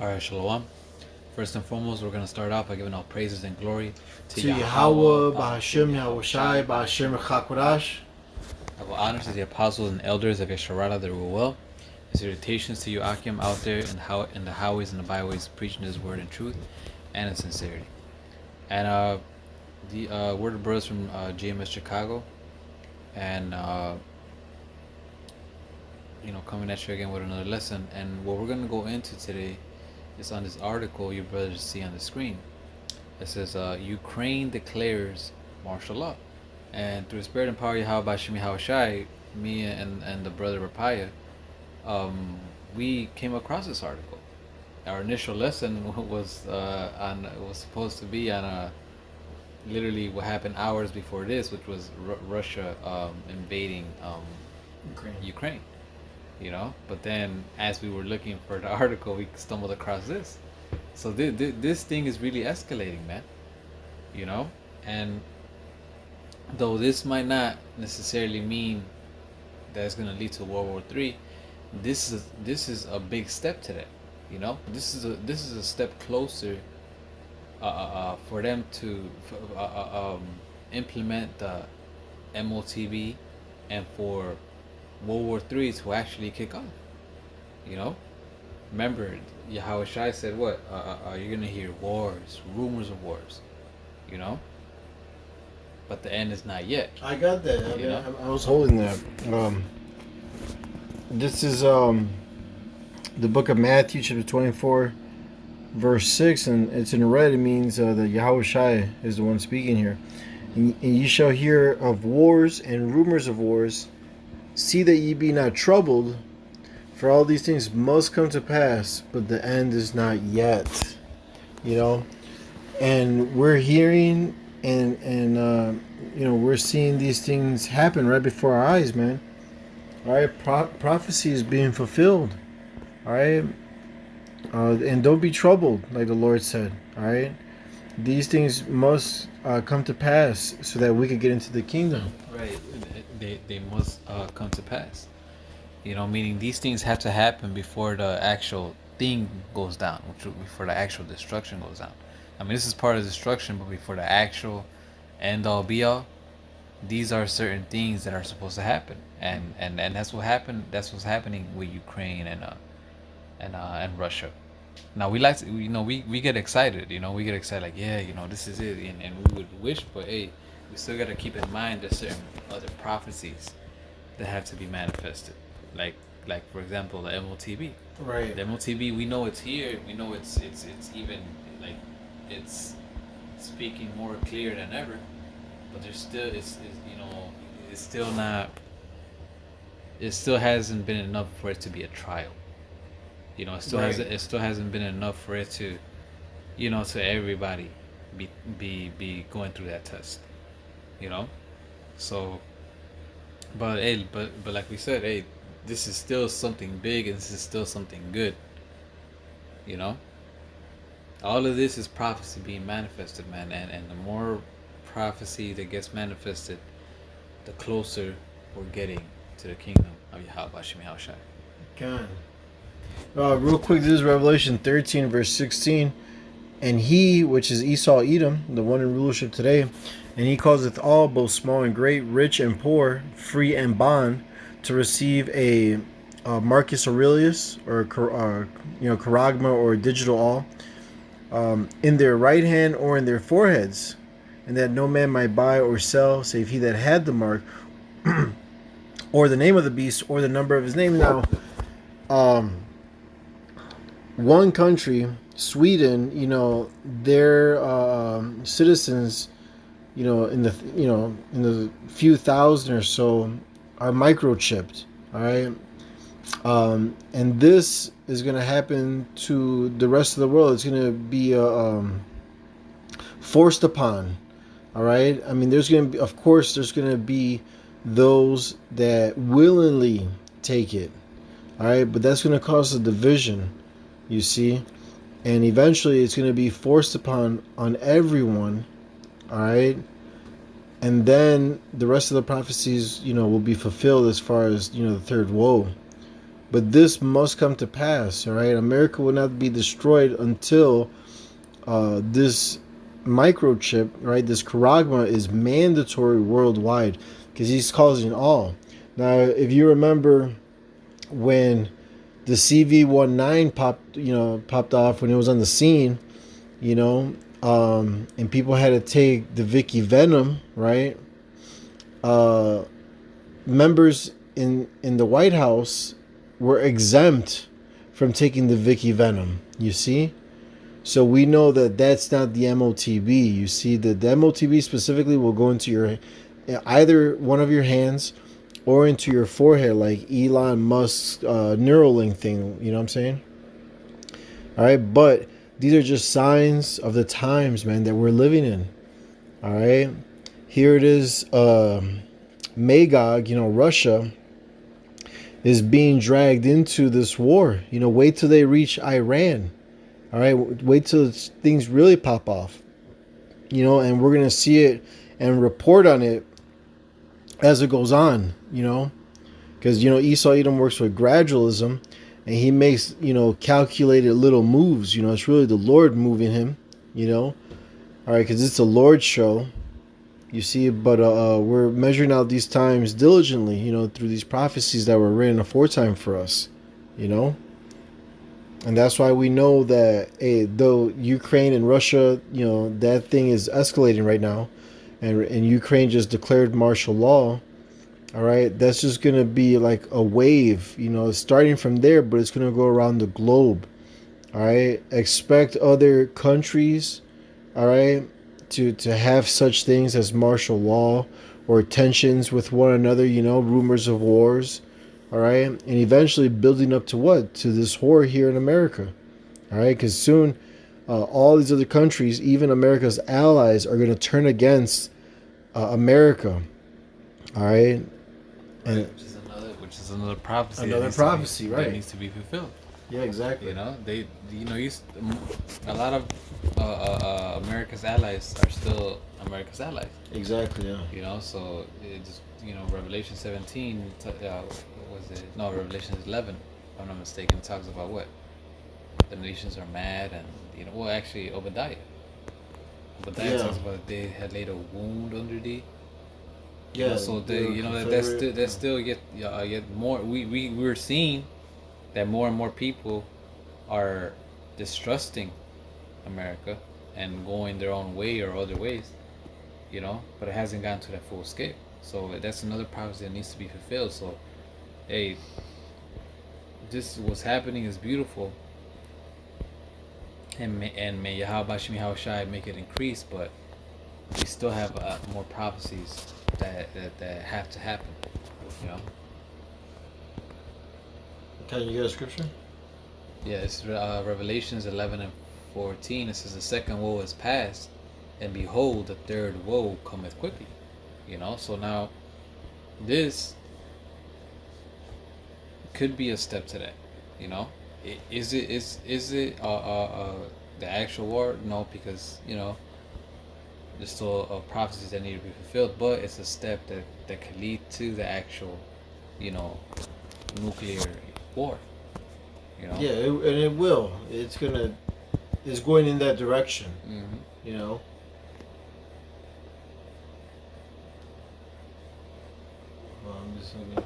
Alright, Shalom. First and foremost, we're going to start off by giving all praises and glory to Yahweh, Bahashem Yahushai, Bahashem Chakwadash. I will honor to the apostles and elders of Yesharada that rule well. Salutations to you, Akim, out there in the highways and the byways, preaching His word in truth and in sincerity. And the word of brothers from GMS Chicago, and coming at you again with another lesson. And what we're going to go into today is on this article you brothers see on the screen. It says Ukraine declares martial law, and through the spirit and power of Yahweh Shemi Hawashai, me and the brother Rapaya, we came across this article. Our initial lesson was supposed to be on literally what happened hours before this, which was Russia invading Ukraine. But then as we were looking for the article, we stumbled across this. So this thing is really escalating, man. And though this might not necessarily mean that it's going to lead to World War III, this is a big step to that. This is a step closer for them to implement the MOTB, and for World War III to actually kick off. Remember, Yahweh Shai said, "What? You're gonna hear wars, rumors of wars." But the end is not yet. I got that. I was holding that. This is the book of Matthew, chapter 24, verse 6, and it's in red. It means that Yahweh Shai is the one speaking here. And ye shall hear of wars and rumors of wars. See that ye be not troubled, for all these things must come to pass, but the end is not yet. And we're hearing and we're seeing these things happen right before our eyes, man. All right, prophecy is being fulfilled. All right, and don't be troubled, like the Lord said. All right, these things must come to pass so that we could get into the kingdom. Right, they must come to pass. Meaning these things have to happen before the actual thing goes down, before the actual destruction goes down. I mean, this is part of destruction, but before the actual end all be all, these are certain things that are supposed to happen, and that's what happened. That's what's happening with Ukraine and Russia. Now we like to, we get excited. We get excited like, yeah, this is it, and we would wish, but hey, we still got to keep in mind there's certain other prophecies that have to be manifested, like for example the MOTB. Right. The MOTB, we know it's here. We know it's even like it's speaking more clear than ever, but there's still it's still not. It still hasn't been enough for it to be a trial. It still hasn't been enough for it to, to everybody be going through that test. So, but hey, but like we said, hey, this is still something big, and this is still something good. All of this is prophecy being manifested, man, and the more prophecy that gets manifested, the closer we're getting to the kingdom of Yahweh Shemi Hawashai. God. Real quick, this is Revelation 13, verse 16. And he, which is Esau Edom, the one in rulership today, and he causeth all, both small and great, rich and poor, free and bond, to receive a Marcus Aurelius, or charagma, or digital all, in their right hand or in their foreheads, and that no man might buy or sell, save he that had the mark, or the name of the beast, or the number of his name. Now, one country, Sweden, their citizens, in the few thousand or so, are microchipped. All right, and this is going to happen to the rest of the world. It's going to be forced upon. All right. I mean, there's going to be those that willingly take it. All right, but that's going to cause a division, you see, and eventually it's going to be forced upon everyone. All right, and then the rest of the prophecies, will be fulfilled as far as the third woe. But this must come to pass, all right? America will not be destroyed until this microchip, right? This charagma is mandatory worldwide because he's causing all. Now, if you remember when the CV-19 popped off when it was on the scene, and people had to take the Vicky Venom, right? Uh, Members in the White House were exempt from taking the Vicky Venom. You see, so we know that that's not the MOTB. You see, the MOTB specifically will go into your either one of your hands or into your forehead, like Elon Musk's Neuralink thing. You know what I'm saying? All right, but these are just signs of the times, man, that we're living in. All right, here it is. Magog, Russia is being dragged into this war. Wait till they reach Iran. All right, wait till things really pop off. And we're gonna see it and report on it as it goes on. Because Esau Edom works with gradualism, and he makes calculated little moves. It's really the Lord moving him. All right, because it's a Lord show. You see, but we're measuring out these times diligently, through these prophecies that were written aforetime for us, And that's why we know that, hey, though Ukraine and Russia, that thing is escalating right now, and Ukraine just declared martial law, all right, that's just going to be like a wave, starting from there, but it's going to go around the globe, all right? Expect other countries, all right, to have such things as martial law or tensions with one another, rumors of wars, all right, and eventually building up to what? To this war here in America, all right, because soon all these other countries, even America's allies, are going to turn against America, all right, and which is another prophecy. Another prophecy, right? That needs to be fulfilled. Yeah, exactly. A lot of America's allies are still America's allies. Exactly. Yeah. So it just Revelation 17. Was it? No, Revelation 11. If I'm not mistaken, talks about what the nations are mad, and well, actually Obadiah. Obadiah talks about they had laid a wound under thee. Yeah. So that's still yet more. We're seeing that more and more people are distrusting America and going their own way or other ways, but it hasn't gotten to that full scale. So that's another prophecy that needs to be fulfilled. So, hey, this what's happening is beautiful, and may Yahweh Shemi Shai make it increase, but we still have more prophecies that have to happen, Can you get a scripture? Yeah, it's Revelations 11 and 14. It says the second woe is past, and behold, the third woe cometh quickly. So now this could be a step to that. Is it the actual war? No, because there's still prophecies that need to be fulfilled, but it's a step that could lead to the actual nuclear war. Yeah, and it will. It's going in that direction. Mm-hmm. Well, I'm just gonna.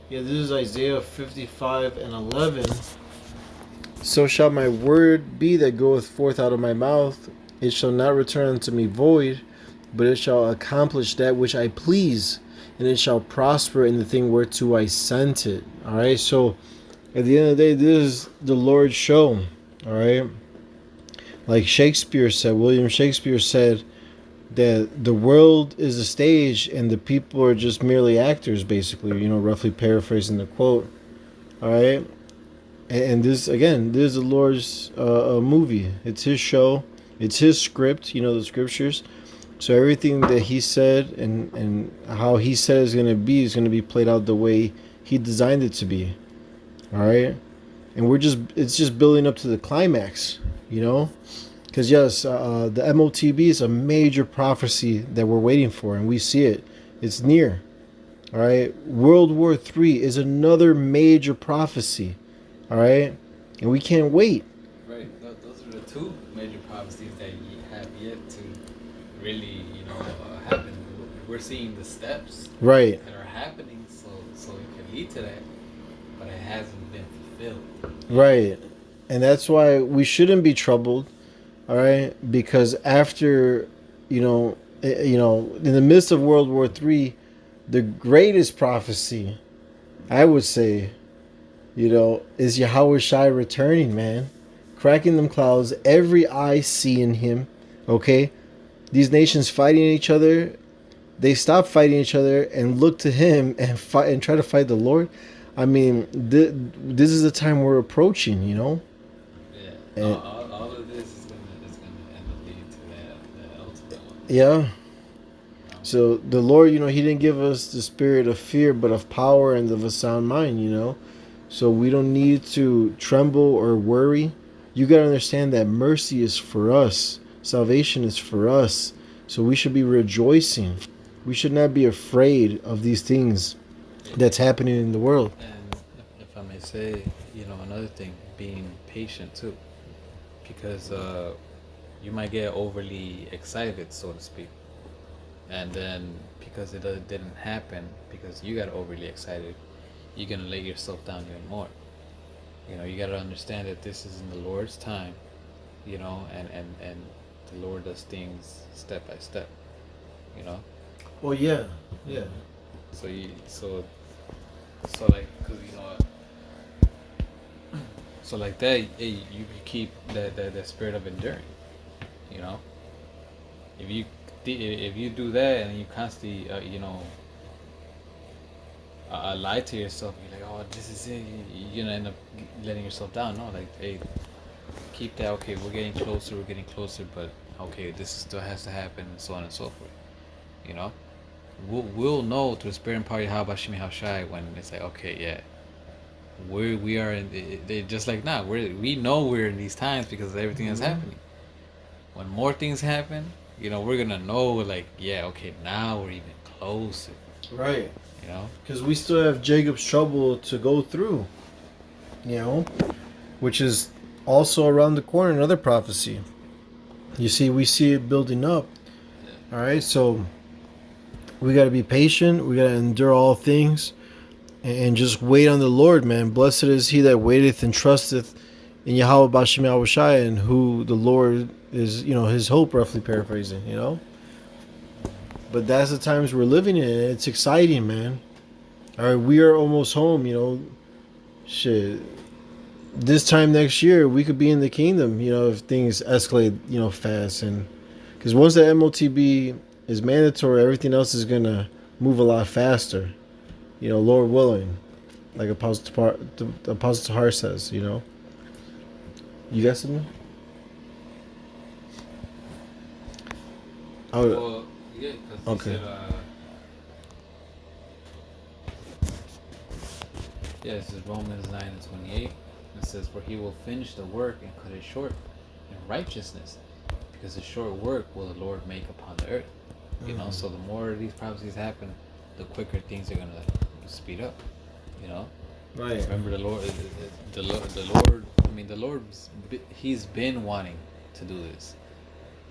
Yeah, this is Isaiah 55 and 11. So shall my word be that goeth forth out of my mouth. It shall not return unto me void, but it shall accomplish that which I please, and it shall prosper in the thing whereto I sent it. All right, so at the end of the day, this is the Lord's show. All right, like Shakespeare said, William Shakespeare said that the world is a stage and the people are just merely actors, basically, roughly paraphrasing the quote. All right, and this, again, this is the Lord's movie. It's his show. It's his script, the scriptures. So everything that he said and how he said is going to be played out the way he designed it to be. All right, and it's just building up to the climax, because Because yes, the MOTB is a major prophecy that we're waiting for, and we see it. It's near. All right. World War III is another major prophecy. All right, and we can't wait. Right. Those are the two major prophecies that have yet to really, happen. We're seeing the steps Right. that are happening, so it can lead to that, but it hasn't been fulfilled. Right. And that's why we shouldn't be troubled. All right, because after, in the midst of World War III, the greatest prophecy, I would say, is Yahweh Shai returning, man, cracking them clouds, every eye seeing him. Okay, these nations fighting each other, they stop fighting each other and look to him and fight and try to fight the Lord. I mean, this is the time we're approaching, Yeah. and All of this is gonna end up leading to that ultimate one. yeah. You know? So the Lord, he didn't give us the spirit of fear, but of power and of a sound mind. So we don't need to tremble or worry. You got to understand that mercy is for us, salvation is for us. So we should be rejoicing. We should not be afraid of these things that's happening in the world. And if I may say, another thing, being patient too, because you might get overly excited, so to speak, and then because didn't happen, because you got overly excited, you're gonna let yourself down even more. You gotta understand that this is in the Lord's time, and the Lord does things step by step. You know. Well, yeah, yeah. So like, cause so like that, you keep that spirit of enduring. You know, if you do that and you constantly lie to yourself, you're like, oh, this is it. You're gonna end up letting yourself down. No, like, hey, keep that. Okay, we're getting closer. We're getting closer, but okay, this still has to happen, and so on and so forth. You know, we'll know through the spirit and power of Yahweh Shimi Hashai when it's like, okay, yeah, we are in. They just like now. We know we're in these times because of everything that's happening. When more things happen, we're gonna know, like, yeah, okay, now we're even closer. Right. You know, Because we still have Jacob's trouble to go through, which is also around the corner, another prophecy. You see, we see it building up. All right, so we got to be patient. We got to endure all things and just wait on the Lord, man. Blessed is he that waiteth and trusteth in Yahweh Bashim Yahushai, and who the Lord is, his hope, roughly paraphrasing. But that's the times we're living in. It's exciting, man. All right, we are almost home, shit. This time next year, we could be in the kingdom, if things escalate, fast. And because once the MOTB is mandatory, everything else is going to move a lot faster, Lord willing, like Apostle Tahar says, You got something? well, yeah, because Okay. he said, yeah, this is Romans 9:28. It says, "For he will finish the work and cut it short in righteousness, because the short work will the Lord make upon the earth." So the more these prophecies happen, the quicker things are gonna speed up. You know. Right. Remember the Lord, the Lord. I mean, the Lord. He's been wanting to do this,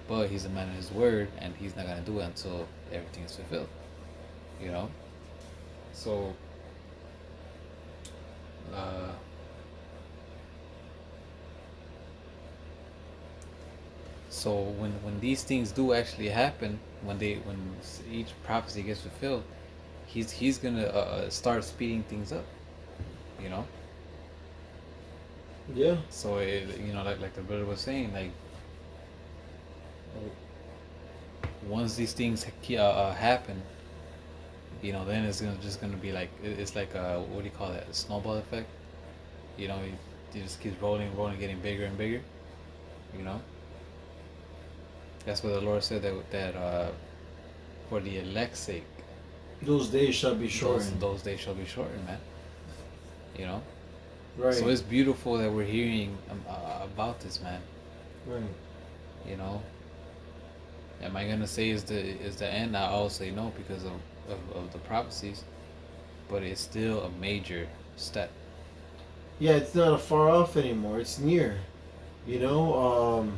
but he's a man of his word, and he's not gonna do it until everything is fulfilled. You know. So. Uh, So when these things do actually happen, when each prophecy gets fulfilled, he's gonna start speeding things up, you know. Yeah. So like the brother was saying, like, once these things happen, then it's just gonna be like, it's like what do you call that, a snowball effect. It just keeps rolling, getting bigger and bigger, you know. That's what the Lord said, that for the elect's sake, Those days shall be shortened. those days shall be shortened, man. You know. Right. So it's beautiful that we're hearing about this, man. Right. You know, am I gonna say is the end? I'll say no because of the prophecies, but it's still a major step. Yeah, it's not far off anymore. It's near. You know,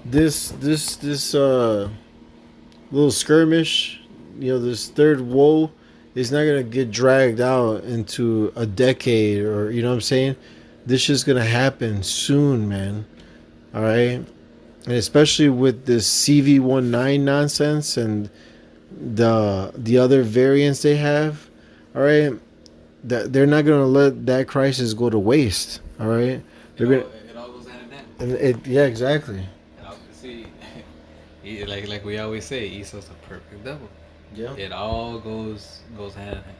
this little skirmish, this third woe is not gonna get dragged out into a decade, or you know what I'm saying. This shit's gonna happen soon, man. All right, and especially with this CV19 nonsense and the other variants they have. All right, that they're not gonna let that crisis go to waste. All right, they're gonna. It all goes hand in hand. And yeah, exactly. See, like we always say, Esau's a perfect devil. Yeah. It all goes hand in hand.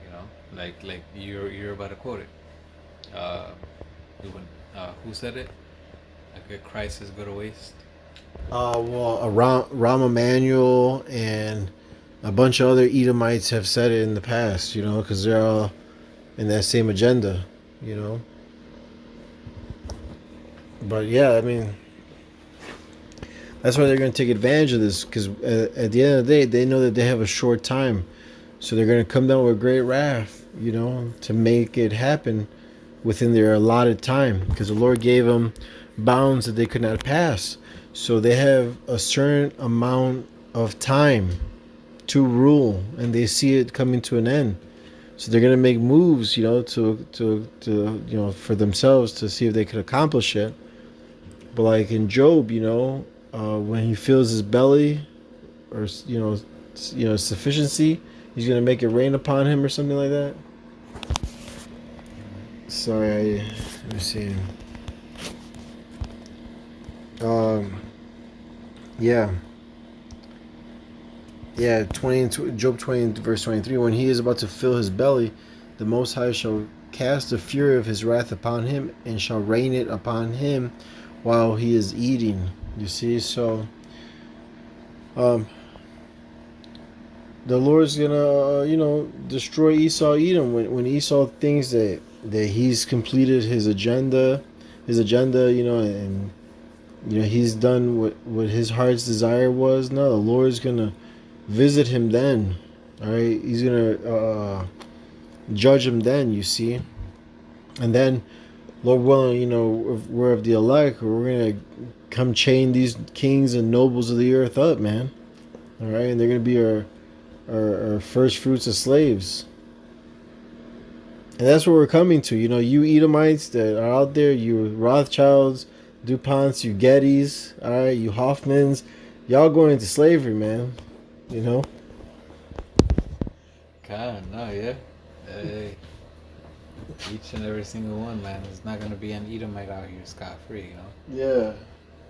You know, like you're about to quote it. Uh, who said it? Like a crisis go to waste. Well, Rahm Emanuel and a bunch of other Edomites have said it in the past, because they're all in that same agenda, you know. But yeah, I mean, that's why they're going to take advantage of this, because at the end of the day, they know that they have a short time. So they're going to come down with great wrath, to make it happen within their allotted time, because the Lord gave them bounds that they could not pass. So they have a certain amount of time to rule, and they see it coming to an end. So they're gonna make moves, to for themselves to see if they could accomplish it. But like in Job, when he feels his belly, or sufficiency, he's gonna make it rain upon him or something like that. Sorry, let me see. Um, yeah. Yeah, Job 20 verse 23. When he is about to fill his belly, the Most High shall cast the fury of his wrath upon him, and shall rain it upon him while he is eating. You see, so um, the Lord's gonna destroy Esau, Edom, when Esau thinks that he's completed his agenda, and he's done what his heart's desire was. No, the Lord's gonna visit him then. All right, he's gonna judge him then. You see, and then, Lord willing, if we're of the elect, we're gonna come chain these kings and nobles of the earth up, man. All right, and they're gonna be our first fruits of slaves. And that's what we're coming to. You Edomites that are out there, you Rothschilds, DuPonts, you Gettys, all right, you Hoffmans, y'all going into slavery, man. You know? God, no, yeah. Hey, each and every single one, man. There's not gonna be an Edomite out here scot free, Yeah.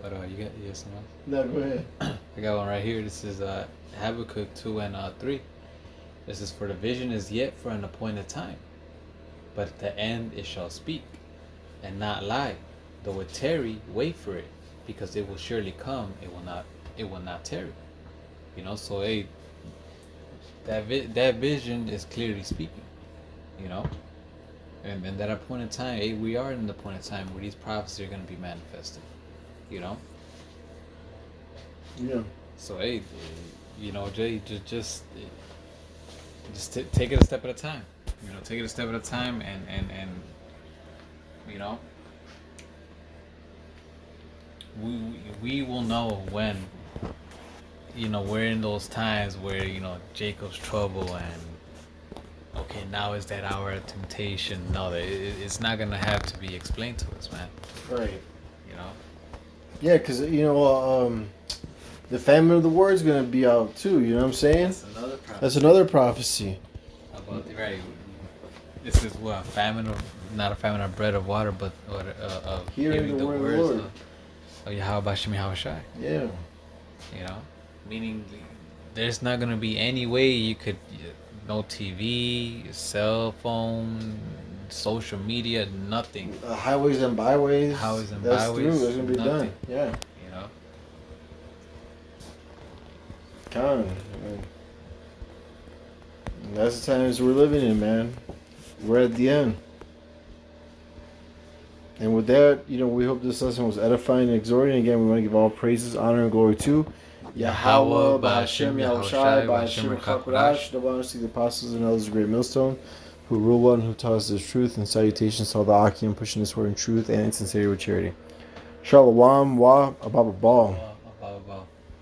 But you got some else? No, go ahead. I got one right here. This is Habakkuk 2 and 3. This is, for the vision is yet for an appointed time, but at the end it shall speak, and not lie. Though it tarry, wait for it, because it will surely come. It will not tarry. So hey, that vision is clearly speaking. And that appointed time, hey, we are in the appointed time where these prophecies are going to be manifested. Yeah. So hey, Jay, take it a step at a time. Take it a step at a time, and we will know when we're in those times where Jacob's trouble, and okay, now is that hour of temptation. No, it's not gonna have to be explained to us, man. Right. Yeah, because the famine of the word is gonna be out too. You know what I'm saying? That's another prophecy. About right. This is what, not a famine of bread or water, but of hearing the word of the Lord. Yahweh Shemi Hawashai. Yeah. Meaning there's not gonna be any way you could, no TV, cell phone, social media, nothing. Highways and byways. That's byways. Through. It's gonna be nothing. Done. Yeah. That's the times we're living in, man. We're at the end. And with that, we hope this lesson was edifying and exhorting. Again, we want to give all praises, honor, and glory to Yahweh, Ba'Hashem, Yahushai, Ba'Hashem, Chakurash, the one the apostles and elders of Great Millstone, who rule one, who taught us this truth, and salutations to all the Akim pushing this word in truth and in sincerity with charity. Shalom, wa, ababa ball.